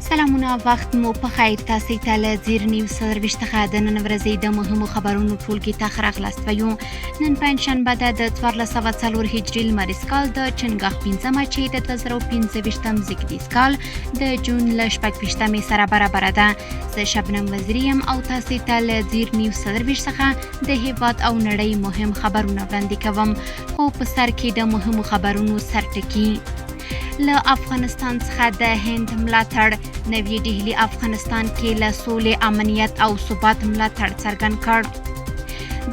سلامونه وخت مو په خیر تاسو ته له زیر نیوز سرویس څخه د نن ورځې د مهمو خبرونو ټولګي ته ښه راغلاست وایو. نن پنجشنبه ده د 1404 هجري لمریز کال د چنګاښ 5مه چې د 2025 زیږدیز کال د جون له 26مې سره برابره ده. زه شبنم وزیری یم او تاسو ته له زیر نیوز سرویس څخه د هیواد او نړۍ مهم خبرونه وړاندې کوم. خو په سر کې د مهمو خبرونو سرټکی. له افغانستان څخه د هند ملاتړ. نوی ډهلي افغانستان کې له سولې، امنیت او ثبات ملاتړ څرګند کړ.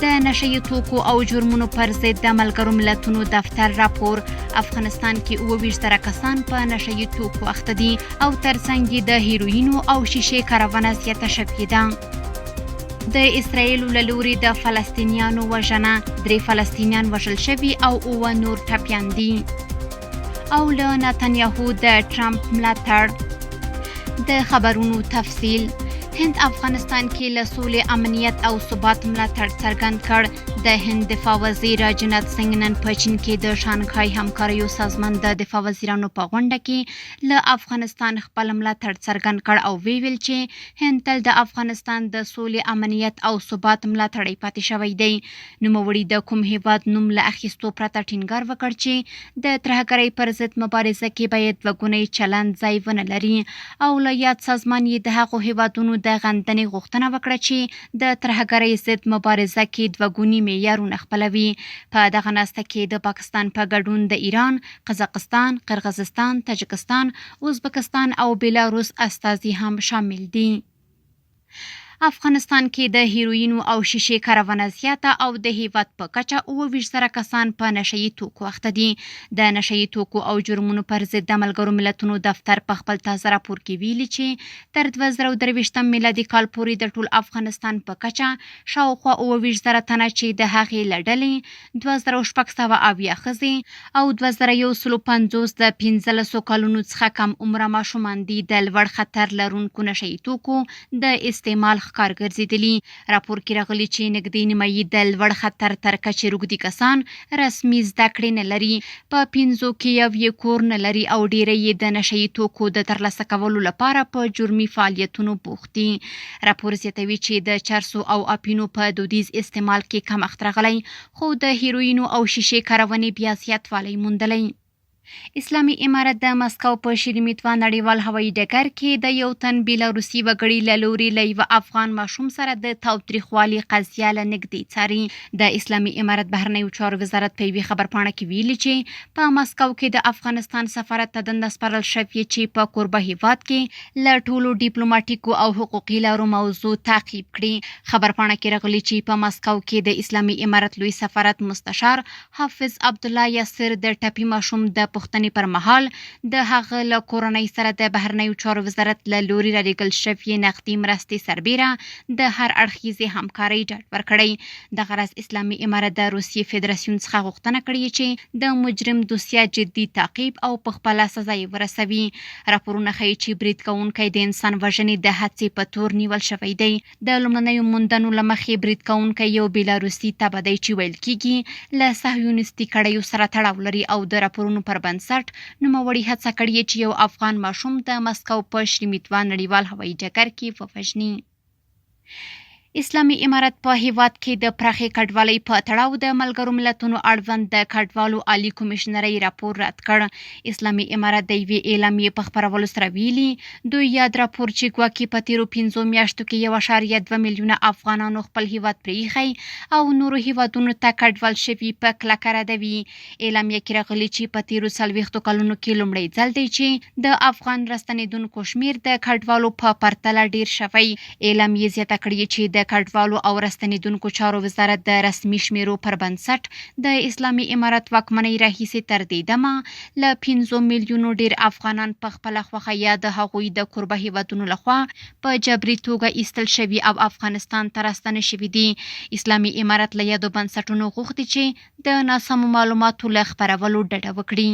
د نشه یي توکو او جرمونو پر ضد د ملګرو ملتونو دفتر راپور. افغانستان کې 22 کسان په نشه یي توکو اخته دي او ترڅنګ یې د هیروینو او شیشې کارونه زیاته شوې ده. د اسراییلو له لوري د فلسطینیانو وژنه. 3 فلسطینیان وژل شوي او 9 نور ټپیان دي. او له نتنیاهو د ټرمپ ملاتړ. د خبرونو تفصیل. هند افغانستان کې له سولې، امنیت او ثبات ملاتړ څرګند کړ. د هند دفاع وزیر راجنات سنگ نن په چین کې د شانګهای همکاریو سازمان د دفاع وزیرانو په غونډه کې له افغانستان خپل ملاتړ څرګند کړ او ویل چې هند تل د افغانستان د سولې، امنیت او ثبات ملاتړی پاتې شوی دی. نوموړي د کوم هیواد نوم له اخیستو پرته ټینګار وکړ چې د ترهګرۍ پر ضد مبارزه کې باید وګونی چلند ځای ونه لري او له یاد سازمان یې د هغو هیوادونو د غندنې غوښتنه وکړه چې د ترهګرۍ ضد مبارزه کې دوګوني معیارونه خپلوي. په دغه ناسته کې د پاکستان په ګډون د ایران، قزاقستان، قرغیزستان، تاجکستان، ازبکستان او بیلاروس استازي هم شامل دي. افغانستان کې د هیروینو او شیشې کارونه زیاته او د هیواد په کچه 22 کسان په نشه یي توکو اخته دي. د نشه یي توکو او جرمونو پر ضد د ملګرو ملتونو دفتر په خپل تازه راپور کې ویلي چې تر 2023 میلادي کال پورې د ټول افغانستان په کچه شاوخوا 22,000 تنه چې د هغې له ډلې 2670 ښځې او 2150 د 15 کلونو څخه کم عمره ماشومان دي د لوړ خطر لرونکو نشه یي توکو د استعمال ښکار ګرځېدلي. راپور کې راغلي چې نږدې نیمایي د لوړ خطر تر کچې روږدي کسان رسمي زده کړې نه لري. په 5 کې یو یې کور نه لري او ډیری یې د نشه یي توکو د ترلاسه کولو لپاره په جرمي فعالیتونو بوخت دي. راپور زیاتوي چې د چرسو او اپینو په دودیز استعمال کې کمښت راغلی خو د هیروینو او شیشې کارونې بیا زیاتوالی موندلی. اسلامي امارت د مسکو په شیرمیتوا نړیوال هوایي ډګر کې د یو تن بیلاروسي وګړي له لوري له یوه افغان ماشوم سره د تاوتریخوالي قضیه له نږدې څاري. د اسلامي امارت بهرنیو چارو وزارت په یوې خبرپاڼه کې ویلي چې په مسکو کې د افغانستان سفارت ته دنده سپارل شوې چې په کوربه هیواد کې له ټولو ډیپلوماټیکو او حقوقي لارو موضوع تعقیب کړي. خبرپاڼه کې راغلي چې په مسکو کې د اسلامي امارت لوی سفارت مستشار حافظ عبدالله یاسر د ټپي ماشوم د پوښتنې پر مهال د هغه له کورنۍ سره د بهرنیو چارو وزارت له لوري رالیږل شوې نقدي مرستې سربیره د هر اړخیزې همکارۍ ډاډ ورکړی. دغه راز اسلامي امارت د روسیې فدراسیون څخه غوښتنه کړې چې د مجرم دوسیه جدي تعقیب او په خپله سزا یې ورسوي. راپورونه ښیي چې برید کوونکی د انسان وژنې د هڅې په تور نیول شوی دی. د لومړنیو موندنو له مخې برید کوونکی یو بیلاروسي تبه دی چې ویل کېږي له صهیونیستي کړیو سره تړاو لري او د راپورونو پر بنسټ نوموړي هڅه کړې چې یو افغان ماشوم د مسکو په شیرمیتوا نړیوال هوایي ډګر کې ووژني. اسلامي امارت په هیواد کې د پراخې کډوالۍ په تړاو د ملګرو ملتونو اړوند د کډوالو عالی کمیشنرۍ راپور رد کړ. اسلامي امارت د یوې اعلامیې په خپرولو سره ویلي دوی یاد راپور چې ګواکې په تیرو 5 میاشتو کې 1.2 میلیونه افغانانو خپل هیواد پرېښی او نورو هیوادونو ته کډوال شوي په کلکه ردوي. اعلامیه کې راغلي چې په تیرو 40 کلونو کې لومړی ځل دی چې د افغان راستنېدونکو شمیر د کډوالو په پرتله ډیر شوی. اعلامیې زیاته کړې چې د کډوالو او راستنېدونکو چارو وزارت د رسمي شمیرو پر بنسټ د اسلامي امارت واکمنۍ راهیسې تر دې دمه له 5 میلیونو ډیر افغانان په خپله خوښه یا د هغوی د کوربه هیوادونو لخوا په جبري توګه ایستل شوي او افغانستان ته راستنه شوي دي. اسلامي امارت له یادو بنسټونو غوښتي چې د ناسمو معلوماتو له خپرولو ډډه وکړي.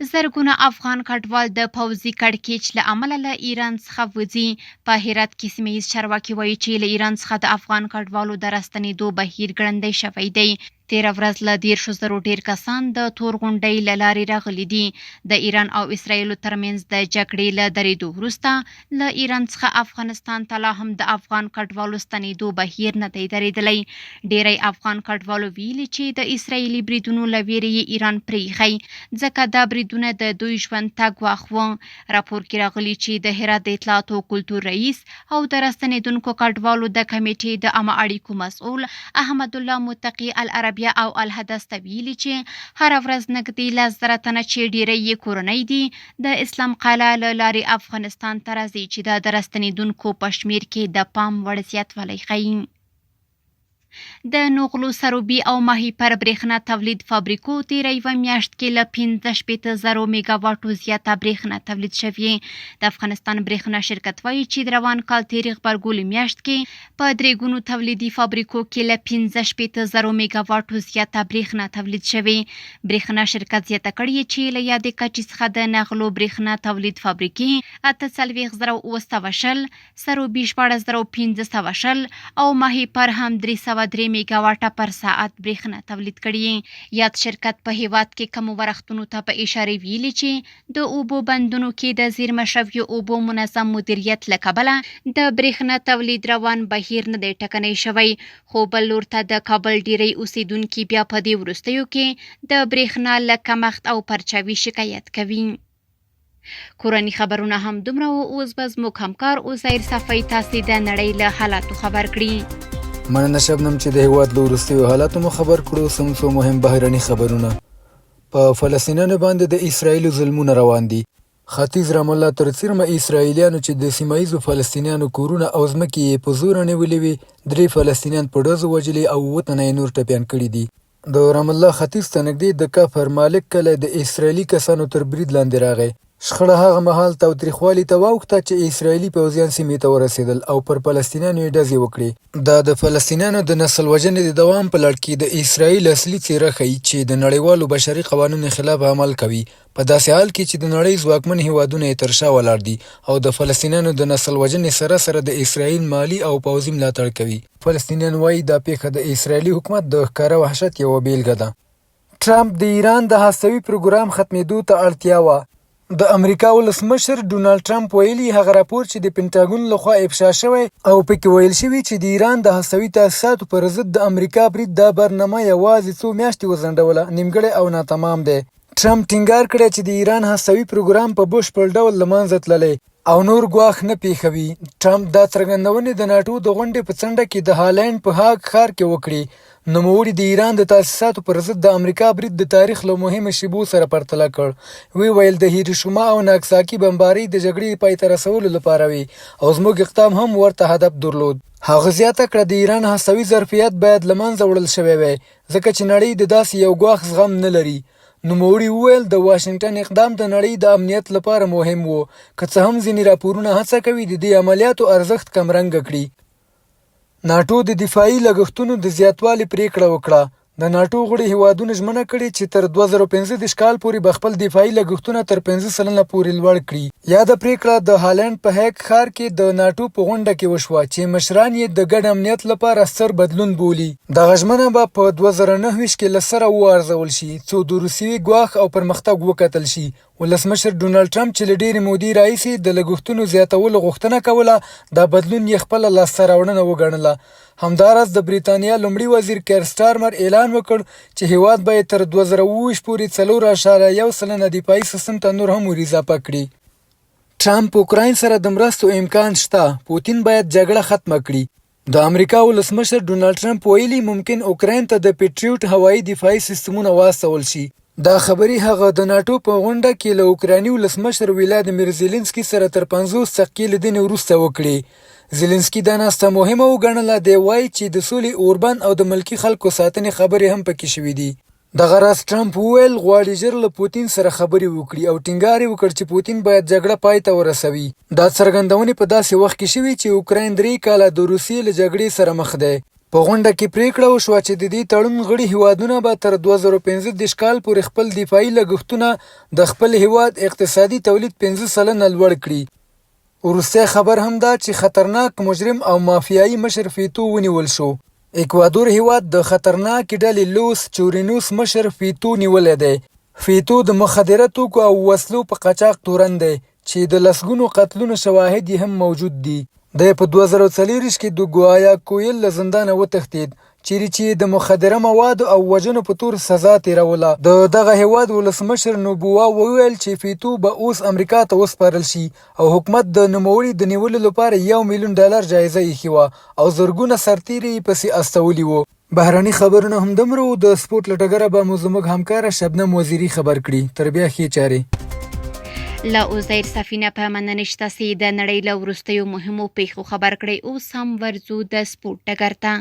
زرګونه افغان کډوال د پوځي کړکېچ له امله له ایران څخه وځي. په هرات کې سیمه ییز چارواکي وایي چې له ایران څخه د افغان کډوالو د راستنېدو بهیر ګړندی شوی دی. تیره ورځ له 10,000 ډیر کسان د تور غونډۍ له لارې راغلي دي. د ایران او اسرایلو ترمنځ د جګړې له درېدو وروسته له ایران څخه افغانستان ته لا هم د افغان کډوالو ستنېدو بهیر نه دی درېدلی. ډیری افغان کډوالو ویلي چې د اسرایلي بریدونو له ویرې یې ایران پرېښی، ځکه دا بریدونه د دوی ژوند ته ګواښ و. راپور کې راغلي چې د هرات د اطلاعاتو او کلتور رئیس او د راستنېدونکو کډوالو د کمیټې د عامه اړیکو مسؤل احمد الله متقي العربیه او الحدث ته ویلي چې هره ورځ نږدې 10,000 تنه چې ډیری یې کورنۍ دي د اسلام قلعه له لارې افغانستان ته راځي، چې دا د راستنېدونکو په شمېر کې د پام وړ زیاتوالی ښیي. د نغلو سروبي او ماهي پر برېښنا تولید فابریکو تیره یوه میاشت کې له 15,000 میګاواټو زیاته برېښنا تولید شوې. د افغانستان برېښنا شرکت وایي چې د روان کال تېرې غبرګولې میاشت کې په 3 ګونو تولیدي فابریکو کې له 15,000 میګاواټو زیاته برېښنا تولید شوې. برېښنا شرکت زیاته کړې چې له یادې کچې څخه د نغلو برېښنا تولید فابریکې 48,900 سروبي 14,500 او ماهي پر هم 303 میګاواټه پر ساعت برېښنا تولید کړي. یاد شرکت په هیواد کې کمو ورښتونو ته په اشاره ویلي چې د اوبو بندونو کې د زیرمه شویو اوبو منظم مدیریت له کبله د برېښنا تولید روان بهیر نه دی ټکنی شوی، خو بل لور ته د کابل ډیری اوسیدونکي بیا په دې وروستیو کې د برېښنا له کمښت او پرچاوي شکایت کوي. کورني خبرونه هم دومره و. اوس به زموږ همکار عزیر صفی تاسې د نړۍ له حالاتو خبر کړي. مننه شبنم چې د هیواد له وروستیو حالاتو مو خبر کړو. څو مهم بهرني خبرونه. په فلسطینیانو باندې د اسرایلو ظلمونه روان دي. ختیځ رام الله تر څیرمه اسرایلیانو چې د سیمه ییزو فلسطینیانو کورونه او ځمکې یې په زوره نیولې وي، 3 فلسطینیان په ډزو وژلي او 7 تنه یې نور ټپیان کړي دي. د رام الله ختیځ ته نږدې د کفر مالک کلی د اسرایلي کسانو تر برید لاندې راغی. شخړه هغه مهال تاوتریخوالي ته واوښته چې اسرایلي پوځیان سیمې ته ورسېدل او پر فلسطینیانو یې ډزې وکړې. دا د فلسطینیانو د نسل وژنې د دوام په لړ کې د اسرایل اصلي څېره ښیي چې د نړیوالو بشري قوانینو خلاف عمل کوي، په داسې حال کې چې د نړۍ ځواکمن هیوادونه یې تر شا ولاړ دي او د فلسطینیانو د نسل وژنې سره سره د اسرایل مالي او پوځي ملاتړ کوي. فلسطینیان وایي دا پیښه د اسرایلي حکومت د ښکاره وحشت یوه بیلګه ده. ټرمپ د ایران د هستوي پروګرام ختمېدو ته اړتیا وه. د امریکا ولسمشر ډونالډ ټرمپ ویلي هغه راپور چې د پینټاګون لخوا افشا شوی او پکې ویل شوي چې د ایران د هستوي تاسیساتو پر ضد د امریکا برید دا برنامه یوازې څو میاشتې وځنډوله، نیمګړی او ناتمام دی. ټرمپ ټینګار کړی چې د ایران هستوي پروګرام په بشپړ ډول له منځه تللی او نور ګواښ نه پیښوي. ټرمپ دا څرګندونې د ناټو د غونډې په څنډه کې د هالینډ په هاګ ښار کې وکړې. نوموړي د ایران د تاسیساتو پر ضد د امریکا برید د تاریخ له مهمو شیبو سره پرتله کړ. وی ویل د هیروشیما او ناګساکي بمبارۍ د جګړې پای ته رسولو لپاره وي او زموږ اقدام هم ورته هدف درلود. هغه زیاته کړه د ایران هستوي ظرفیت باید له منځه وړل شوی وی، ځکه چې نړۍ د داسې یو ګواښ زغم نه لري. نوموړي وویل د واشنګټن اقدام د نړۍ د امنیت لپاره مهم و، که څه هم ځینې راپورونه هڅه کوي د دې عملیاتو ارزښت کمرنګه کړي. ناټو د دفاعي لګښتونو د زیاتوالي پریکړه وکړه. د ناټو غړي هیوادونه ژمنه کړې چې تر 2015 کال پورې به خپل دفاعي لګښتونه تر 15% پورې لوړ کړي. یاده پریکړه د هالینډ په هیګ ښار کې د ناټو په غونډه کې وشوه چې مشران یې د ګډ امنیت لپاره ستر بدلون بولي. دغه ژمنه به په 2029 کې له سره وارزول شي څو د روسیې ګواښ او پرمختګ وکتل شي. ولسمشر ډونالډ ټرمپ چې له ډېرې مودې راهیسې د لګښتونو زیاتولو غوښتنه کوله، دا بدلون یې خپله لاسته راوړنه وګڼله. همداراز د بریتانیا لومړي وزیر کیر سټارمر اعلان وکړ چې هیواد به تر 2020 پورې 4.1% دفاعي سیستم ته نور هم ور اضافه کړي. ټرمپ اوکراین سره د مرستو امکان شته، پوتین باید جګړه ختمه کړي. د امریکا ولسمشر ډونالډ ټرمپ ویلي ممکن اوکراین ته د پیټریوټ هوایي دفاعي سیستمونه واستول شي. دا خبرې هغه د ناټو په غونډه کې له اوکرایني ولسمشر ولادیمیر زیلنسکي سره تر 50 دقیقې لیدنې وروسته وکړې. زیلنسکي دا ناسته مهمه وګڼله. دی وایي چې د سولې، اوربند او د ملکي خلکو ساتنې خبرې هم پکې شوي دي. دغه راز ټرمپ وویل غواړي ژر له پوتین سره خبرې وکړي او ټینګار یې وکړ چې پوتین باید جګړه پای ته ورسوي. دا څرګندونې په داسې وخت کې شوي چې اوکراین 3 کاله د روسیې له جګړې سره مخ دی. په غونډه کې پریکړه وشوه چې د دې تړون غړي هیوادونه به تر 2015 کال پورې خپل دفاعي لګښتونه د خپل هیواد اقتصادي تولید 15% لوړ کړي. وروستی خبر هم دا چې خطرناک مجرم او مافیایي مشر فیتو ونیول شو. اکوادور هیواد د خطرناکې ډلې لوس چورینوس مشر فیتو نیولی دی. فیتو د مخدره توکو او وسلو په قاچاق تورن دی چې د لسګونو قتلونو شواهد یې هم موجود دي. دی په 2024 کې د ګوایا کویل له زندانه وتښتید چیرې چې د مخدره موادو او وژنو په تور سزا تیروله. د دغه هیواد ولسمشر نوبوا وویل چې فیتو به اوس امریکا ته وسپارل شي او حکومت د نوموړي د نیولو لپاره $1 میلیون جایزه ایښې وه او زرګونه سرتیري یې پسې استولي وو. بهرني خبرونه همدومره وو. د سپورټ له ډګره به مو زموږ همکاره شبنم وزیري خبر کړي. تر بیا ښې چارې. له عزیر سفینه په مننه شته چې د نړۍ له وروستیو مهمو پیښو خبر کړی. اوس هم ورځو د سپورټ ډګر ته.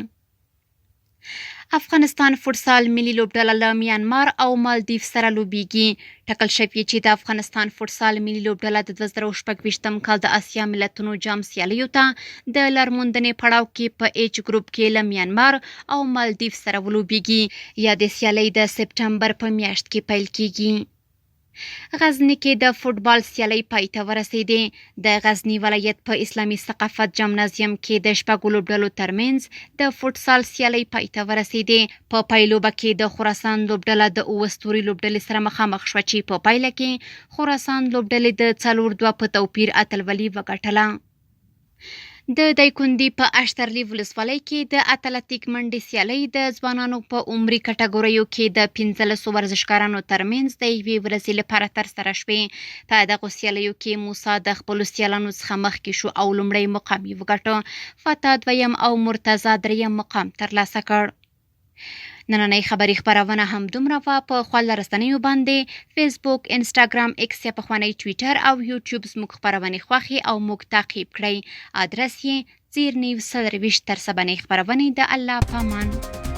افغانستان فوټسال ملي لوبډله له میانمار او مالدیف سره لوبیږي. ټاکل شوي چې د افغانستان فوټسال ملي لوبډله د 2026 کال د اسیا ملتونو جام سیالیو ته د لارموندنې پړاو کې په ایچ ګروپ کې له میانمار او مالدیف سره ولوبیږي. یا د سیالۍ د سپټمبر په میاشت کې پیل کیږي. غزنی کې د فوټبال سیالۍ پای ته ورسېدې. د غزنی ولایت په اسلامي ثقافت جمنازیم کې د شپږو لوبډلو ترمنځ د فوټسال سیالۍ پای ته ورسېدې. په پایلوبه کې د خراسان لوبډله د 9 ستوري لوبډلې سره مخامخ شوه چې په پایله کې خراسان لوبډلې د 4-2 په توپیر اتلولي وګټله. د دایکنډي په اشترلي ولسوالۍ کې د اتلتیک منډې سیالۍ د ځوانانو په عمري کټګوریو کې د 15 ورزشکارانو ترمنځ د یوې ورځې لپاره ترسره شوې. په دغو سیالیو کې موسی د خپلو سیالانو څخه مخکې شو او لومړی مقام یې وګاټه. فتح 2 او مرتضی 3 مقام ترلاسه کړ. نننۍ خبري خپرونه هم دومره وه. په خپل رسنیو باندې فیسبوک، انسټاګرام، ایکس یا پخوانی ټویټر او یوټیوب زموږ خپرونې خوښې او موږ تعقیب کړئ. ادرس یې زیرنیوز 24 تر سبنۍ خپرونې. د الله په امان.